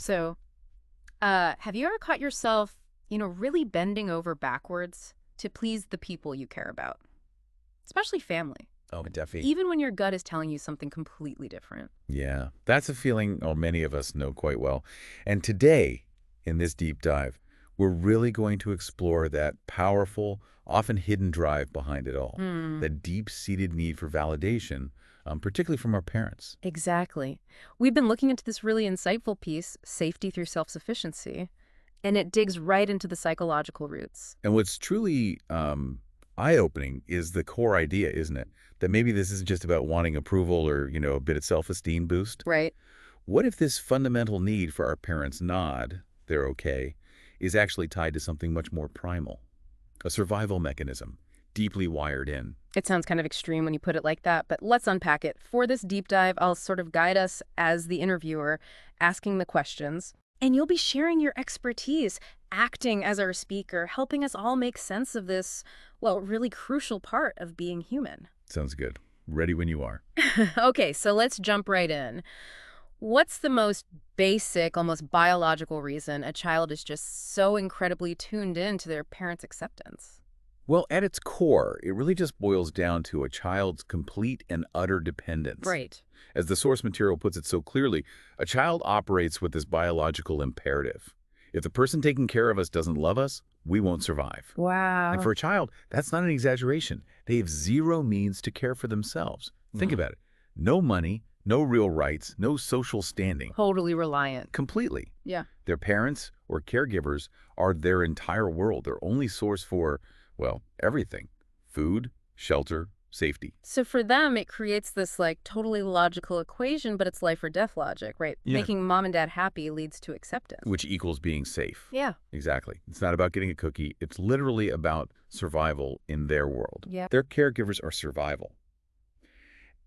So, have you ever caught yourself, really bending over backwards to please the people you care about, especially family, Oh, Duffy. even when your gut is telling you something completely different? Yeah, that's a feeling many of us know quite well. And today, in this deep dive, we're really going to explore that powerful, often hidden drive behind it all, Hmm. the deep-seated need for validation, particularly from our parents. Exactly. We've been looking into this really insightful piece, safety through self-sufficiency, and it digs right into the psychological roots. And what's truly eye-opening is the core idea, isn't it? That maybe this isn't just about wanting approval or, a bit of self-esteem boost. Right. What if this fundamental need for our parents' nod, they're okay, is actually tied to something much more primal? A survival mechanism, deeply wired in. It sounds kind of extreme when you put it like that, but let's unpack it. For this deep dive, I'll sort of guide us as the interviewer, asking the questions. And you'll be sharing your expertise, acting as our speaker, helping us all make sense of this, well, really crucial part of being human. Sounds good. Ready when you are. Okay, so let's jump right in. What's the most basic, almost biological reason a child is just so incredibly tuned in to their parents' acceptance? Well, at its core, it really just boils down to a child's complete and utter dependence. Right. As the source material puts it so clearly, a child operates with this biological imperative. If the person taking care of us doesn't love us, we won't survive. And Wow. for a child, that's not an exaggeration. They have zero means to care for themselves. Think about it. No money, no real rights, no social standing. Totally reliant. Completely. Yeah. Their parents or caregivers are their entire world, their only source for, well, everything. Food, shelter, safety. So for them, it creates this like totally logical equation, but it's life or death logic, right? Yeah. Making mom and dad happy leads to acceptance. Which equals being safe. Yeah. Exactly. It's not about getting a cookie. It's literally about survival in their world. Yeah. Their caregivers are survival.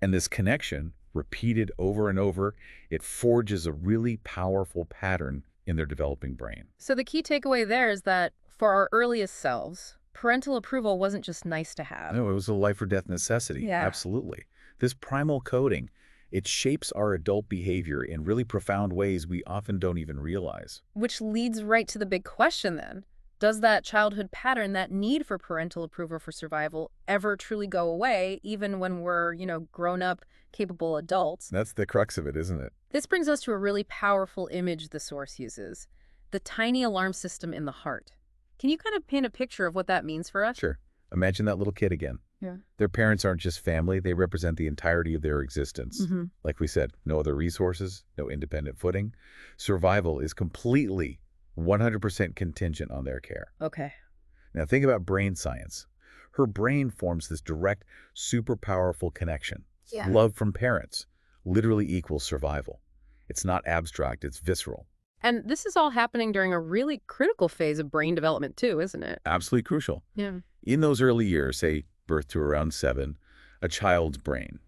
And this connection, repeated over and over, it forges a really powerful pattern in their developing brain. So the key takeaway there is that for our earliest selves, parental approval wasn't just nice to have. No, it was a life or death necessity. Yeah. Absolutely. This primal coding, it shapes our adult behavior in really profound ways we often don't even realize. Which leads right to the big question then. Does that childhood pattern, that need for parental approval for survival, ever truly go away, even when we're, grown up, capable adults? That's the crux of it, isn't it? This brings us to a really powerful image the source uses, the tiny alarm system in the heart. Can you kind of paint a picture of what that means for us? Sure. Imagine that little kid again. Yeah. Their parents aren't just family, they represent the entirety of their existence. Mm-hmm. Like we said, no other resources, no independent footing. Survival is completely 100% contingent on their care. Okay. Now think about brain science. Her brain forms this direct, super powerful connection. Yeah. Love from parents literally equals survival. It's not abstract, it's visceral. And this is all happening during a really critical phase of brain development too, isn't it? Absolutely crucial. Yeah. In those early years, say birth to around 7, a child's brain.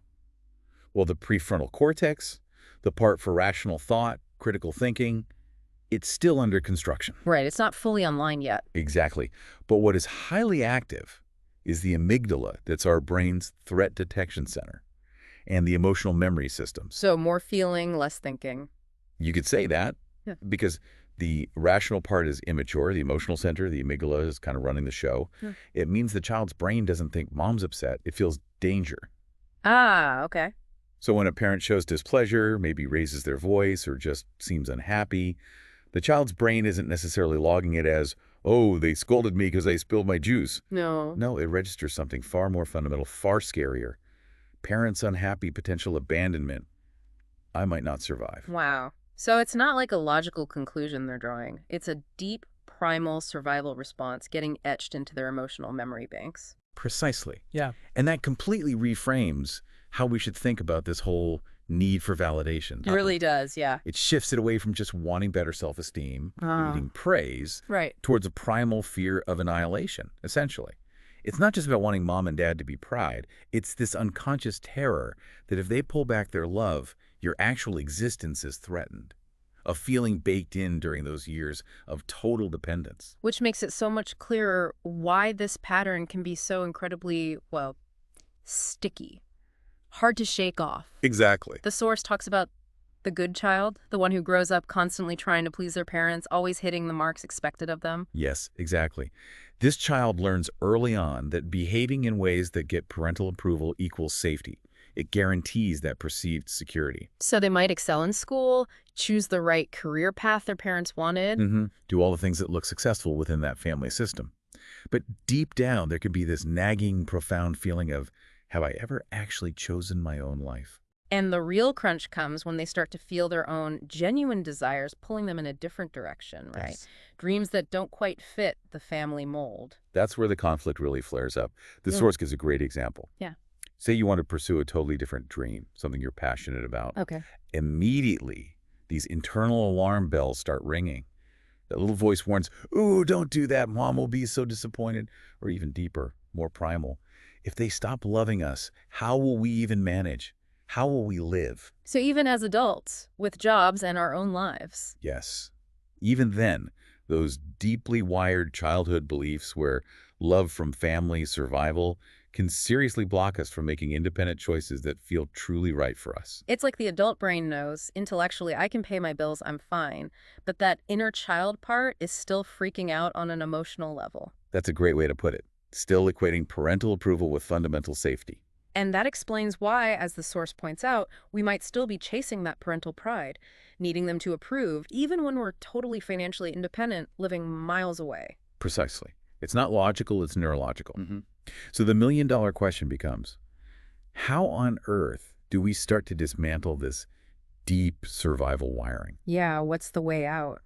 Well, the prefrontal cortex, the part for rational thought, critical thinking, it's still under construction. Right. It's not fully online yet. Exactly. But what is highly active is the amygdala, that's our brain's threat detection center, and the emotional memory systems. So more feeling, less thinking. You could say that Yeah. because the rational part is immature, the emotional center, the amygdala is kind of running the show. Yeah. It means the child's brain doesn't think mom's upset, it feels danger. Ah, okay. So when a parent shows displeasure, maybe raises their voice or just seems unhappy, the child's brain isn't necessarily logging it as, oh, they scolded me because I spilled my juice. No. No, it registers something far more fundamental, far scarier. Parents unhappy, potential abandonment. I might not survive. Wow. So it's not like a logical conclusion they're drawing. It's a deep, primal survival response getting etched into their emotional memory banks. Precisely. Yeah. And that completely reframes how we should think about this whole need for validation. It really does, yeah. It shifts it away from just wanting better self-esteem, Ah. needing praise, Right. towards a primal fear of annihilation, essentially. It's not just about wanting mom and dad to be proud. It's this unconscious terror that if they pull back their love, your actual existence is threatened. A feeling baked in during those years of total dependence. Which makes it so much clearer why this pattern can be so incredibly, well, sticky. Hard to shake off. Exactly. The source talks about The good child, the one who grows up constantly trying to please their parents, always hitting the marks expected of them. Yes, exactly. This child learns early on that behaving in ways that get parental approval equals safety. It guarantees that perceived security. So they might excel in school, choose the right career path their parents wanted. Do all the things that look successful within that family system. But deep down, there could be this nagging, profound feeling of, have I ever actually chosen my own life? And the real crunch comes when they start to feel their own genuine desires pulling them in a different direction, right? Yes. Dreams that don't quite fit the family mold. That's where the conflict really flares up. The Yeah. source gives a great example. Yeah. Say you want to pursue a totally different dream, something you're passionate about. Okay. Immediately, these internal alarm bells start ringing. That little voice warns, ooh, don't do that, mom will be so disappointed. Or even deeper, more primal. If they stop loving us, how will we even manage? How will we live? So even as adults, with jobs and our own lives. Yes. Even then, those deeply wired childhood beliefs where love from family, survival, can seriously block us from making independent choices that feel truly right for us. It's like the adult brain knows, intellectually, I can pay my bills, I'm fine. But that inner child part is still freaking out on an emotional level. That's a great way to put it. Still equating parental approval with fundamental safety. And that explains why, as the source points out, we might still be chasing that parental pride, needing them to approve, even when we're totally financially independent, living miles away. Precisely. It's not logical, it's neurological. So the million-dollar question becomes, how on earth do we start to dismantle this deep survival wiring? Yeah, what's the way out?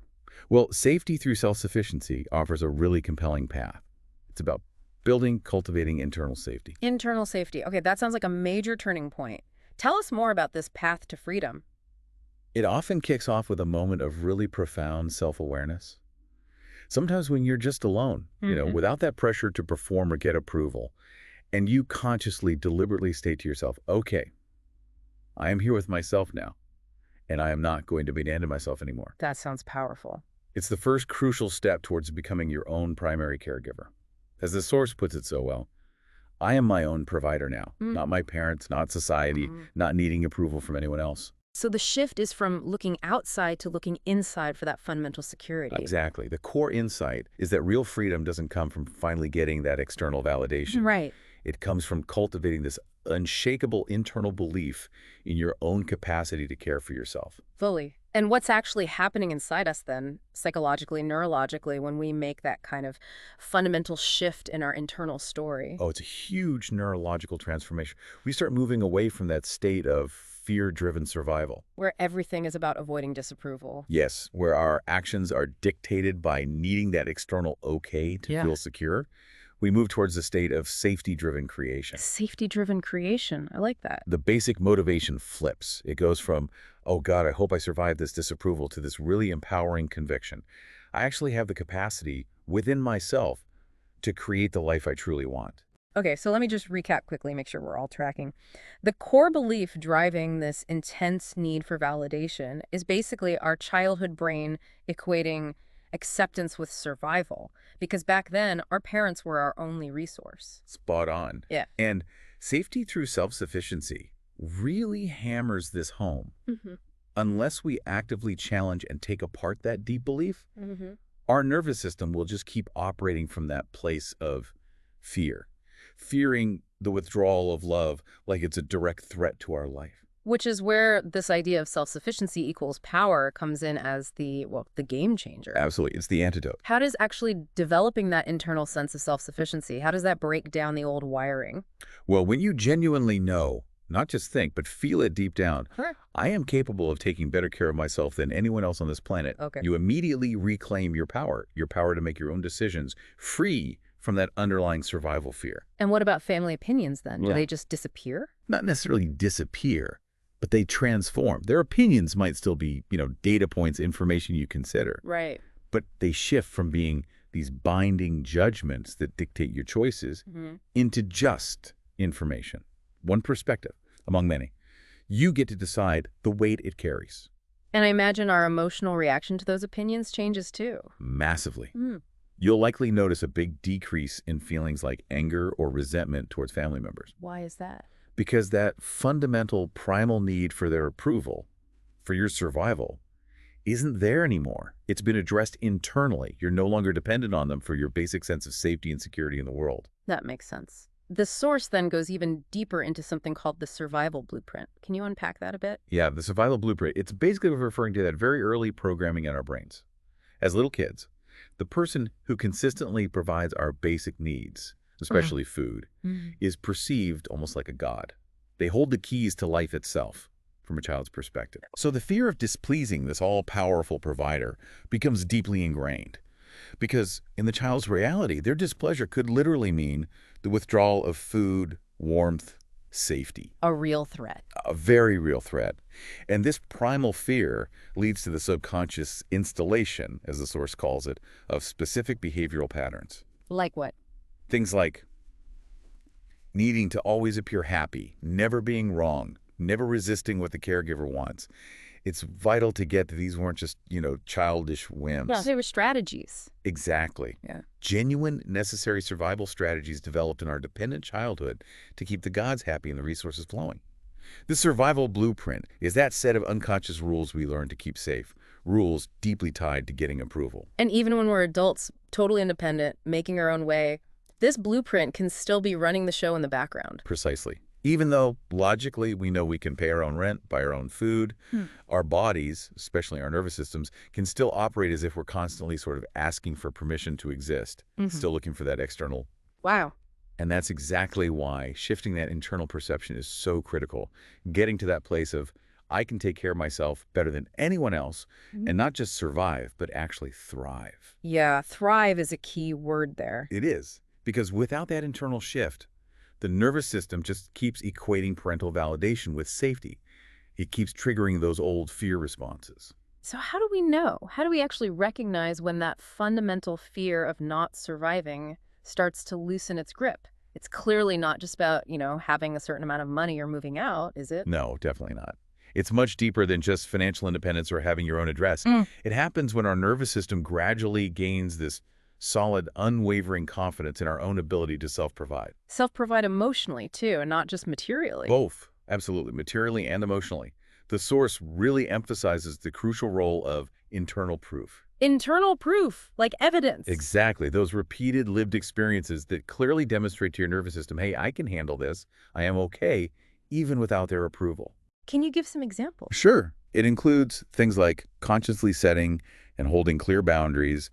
Well, safety through self-sufficiency offers a really compelling path. It's about building, cultivating internal safety. Internal safety. Okay, that sounds like a major turning point. Tell us more about this path to freedom. It often kicks off with a moment of really profound self-awareness. Sometimes when you're just alone, without that pressure to perform or get approval, and you consciously, deliberately state to yourself, okay, I am here with myself now, and I am not going to abandon myself anymore. That sounds powerful. It's the first crucial step towards becoming your own primary caregiver. As the source puts it so well, I am my own provider now, not my parents, not society, not needing approval from anyone else. So the shift is from looking outside to looking inside for that fundamental security. Exactly. The core insight is that real freedom doesn't come from finally getting that external validation. Right. It comes from cultivating this unshakable internal belief in your own capacity to care for yourself. Fully. And what's actually happening inside us then, psychologically, neurologically, when we make that kind of fundamental shift in our internal story? Oh, it's a huge neurological transformation. We start moving away from that state of fear-driven survival. Where everything is about avoiding disapproval. Yes, where our actions are dictated by needing that external okay to feel secure. We move towards a state of safety-driven creation. Safety-driven creation. I like that. The basic motivation flips. It goes from, oh God, I hope I survive this disapproval, to this really empowering conviction. I actually have the capacity within myself to create the life I truly want. Okay, so let me just recap quickly, make sure we're all tracking. The core belief driving this intense need for validation is basically our childhood brain equating acceptance with survival. Because back then, our parents were our only resource. Spot on. Yeah. And safety through self-sufficiency really hammers this home. Unless we actively challenge and take apart that deep belief, our nervous system will just keep operating from that place of fear. Fearing the withdrawal of love like it's a direct threat to our life. Which is where this idea of self-sufficiency equals power comes in as the game changer. Absolutely. It's the antidote. How does actually developing that internal sense of self-sufficiency, how does that break down the old wiring? Well, when you genuinely know, not just think, but feel it deep down, I am capable of taking better care of myself than anyone else on this planet. Okay. You immediately reclaim your power to make your own decisions, free from that underlying survival fear. And what about family opinions then? Do Yeah. they just disappear? Not necessarily disappear, but they transform. Their opinions might still be, data points, information you consider. Right. But they shift from being these binding judgments that dictate your choices into just information. One perspective among many. You get to decide the weight it carries. And I imagine our emotional reaction to those opinions changes too. Massively. You'll likely notice a big decrease in feelings like anger or resentment towards family members. Why is that? Because that fundamental primal need for their approval for your survival isn't there anymore. It's been addressed internally. You're no longer dependent on them for your basic sense of safety and security in the world. That makes sense. The source then goes even deeper into something called the survival blueprint. Can you unpack that a bit? Yeah, the survival blueprint, it's basically referring to that very early programming in our brains. As little kids, the person who consistently provides our basic needs, especially food, is perceived almost like a god. They hold the keys to life itself from a child's perspective. So the fear of displeasing this all-powerful provider becomes deeply ingrained. Because in the child's reality, their displeasure could literally mean the withdrawal of food, warmth, safety. A real threat. A very real threat. And this primal fear leads to the subconscious installation, as the source calls it, of specific behavioral patterns. Like what? Things like needing to always appear happy, never being wrong, never resisting what the caregiver wants. It's vital to get that these weren't just, childish whims. Yeah, they were strategies. Exactly. Yeah. Genuine, necessary survival strategies developed in our dependent childhood to keep the gods happy and the resources flowing. The survival blueprint is that set of unconscious rules we learn to keep safe, rules deeply tied to getting approval. And even when we're adults, totally independent, making our own way, this blueprint can still be running the show in the background. Precisely. Even though, logically, we know we can pay our own rent, buy our own food, our bodies, especially our nervous systems, can still operate as if we're constantly sort of asking for permission to exist, still looking for that external. Wow. And that's exactly why shifting that internal perception is so critical. Getting to that place of, I can take care of myself better than anyone else, and not just survive, but actually thrive. Yeah, thrive is a key word there. It is, because without that internal shift, the nervous system just keeps equating parental validation with safety. It keeps triggering those old fear responses. So how do we know? How do we actually recognize when that fundamental fear of not surviving starts to loosen its grip? It's clearly not just about, having a certain amount of money or moving out, is it? No, definitely not. It's much deeper than just financial independence or having your own address. It happens when our nervous system gradually gains this solid, unwavering confidence in our own ability to self-provide. Self-provide emotionally, too, and not just materially. Both, absolutely, materially and emotionally. The source really emphasizes the crucial role of internal proof. Internal proof, like evidence. Exactly, those repeated lived experiences that clearly demonstrate to your nervous system, hey, I can handle this, I am okay, even without their approval. Can you give some examples? Sure. It includes things like consciously setting and holding clear boundaries,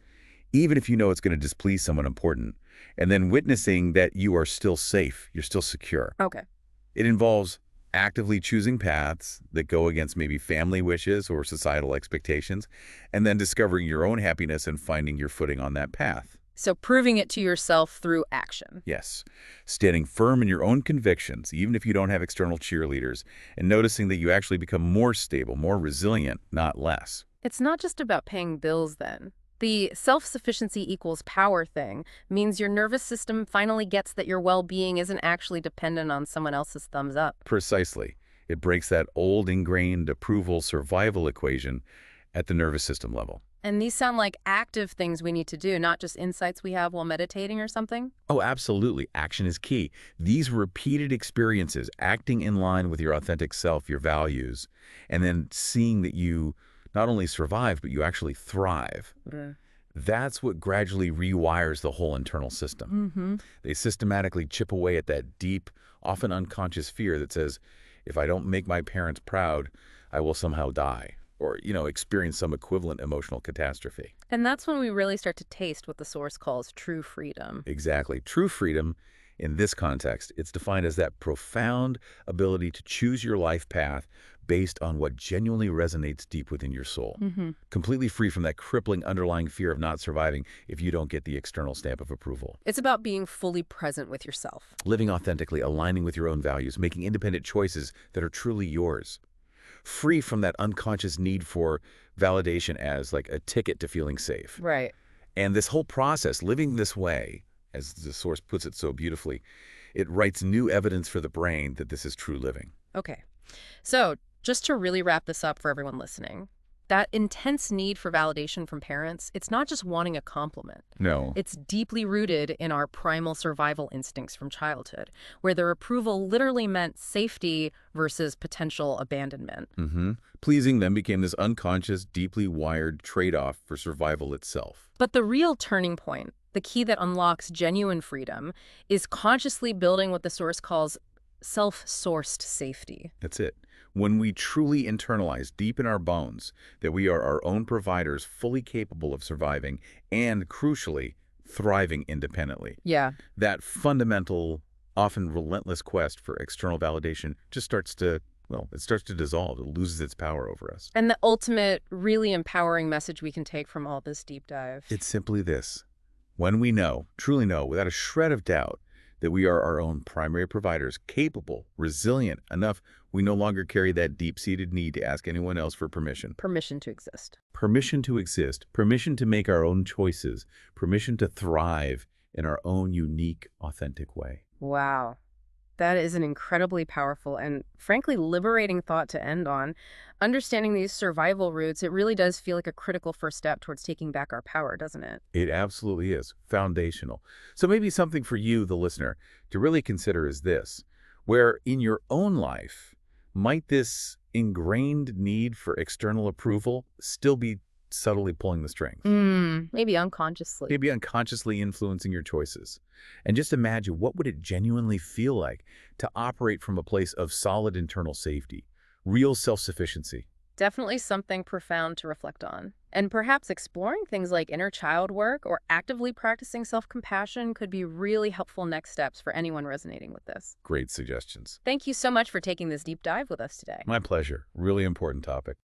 even if you know it's going to displease someone important, and then witnessing that you are still safe, you're still secure. Okay. It involves actively choosing paths that go against maybe family wishes or societal expectations, and then discovering your own happiness and finding your footing on that path. So proving it to yourself through action. Yes. Standing firm in your own convictions, even if you don't have external cheerleaders, and noticing that you actually become more stable, more resilient, not less. It's not just about paying bills then. The self-sufficiency equals power thing means your nervous system finally gets that your well-being isn't actually dependent on someone else's thumbs up. Precisely. It breaks that old ingrained approval survival equation at the nervous system level. And these sound like active things we need to do, not just insights we have while meditating or something? Oh, absolutely. Action is key. These repeated experiences, acting in line with your authentic self, your values, and then seeing that you not only survive, but you actually thrive. That's what gradually rewires the whole internal system. They systematically chip away at that deep, often unconscious fear that says, if I don't make my parents proud, I will somehow die or, experience some equivalent emotional catastrophe. And that's when we really start to taste what the source calls true freedom. Exactly. True freedom, in this context, it's defined as that profound ability to choose your life path based on what genuinely resonates deep within your soul. Completely free from that crippling underlying fear of not surviving if you don't get the external stamp of approval. It's about being fully present with yourself. Living authentically, aligning with your own values, making independent choices that are truly yours. Free from that unconscious need for validation as like a ticket to feeling safe. Right. And this whole process, living this way, as the source puts it so beautifully, it writes new evidence for the brain that this is true living. Okay. So just to really wrap this up for everyone listening, That intense need for validation from parents, it's not just wanting a compliment. No. It's deeply rooted in our primal survival instincts from childhood, where their approval literally meant safety versus potential abandonment. Pleasing them became this unconscious, deeply wired trade-off for survival itself. But the real turning point, the key that unlocks genuine freedom, is consciously building what the source calls self-sourced safety. That's it. When we truly internalize deep in our bones that we are our own providers, fully capable of surviving and, crucially, thriving independently. Yeah. That fundamental, often relentless quest for external validation just starts to, well, it starts to dissolve. It loses its power over us. And the ultimate, really empowering message we can take from all this deep dive. It's simply this. When we know, truly know, without a shred of doubt, that we are our own primary providers, capable, resilient enough, we no longer carry that deep-seated need to ask anyone else for permission. Permission to exist. Permission to exist, permission to make our own choices, permission to thrive in our own unique, authentic way. Wow. That is an incredibly powerful and, frankly, liberating thought to end on. Understanding these survival roots, it really does feel like a critical first step towards taking back our power, doesn't it? It absolutely is. Foundational. So maybe something for you, the listener, to really consider is this. Where in your own life might this ingrained need for external approval still be subtly pulling the strings? Maybe unconsciously. Maybe unconsciously influencing your choices. And just imagine, what would it genuinely feel like to operate from a place of solid internal safety, real self-sufficiency? Definitely something profound to reflect on. And perhaps exploring things like inner child work or actively practicing self-compassion could be really helpful next steps for anyone resonating with this. Great suggestions. Thank you so much for taking this deep dive with us today. My pleasure. Really important topic.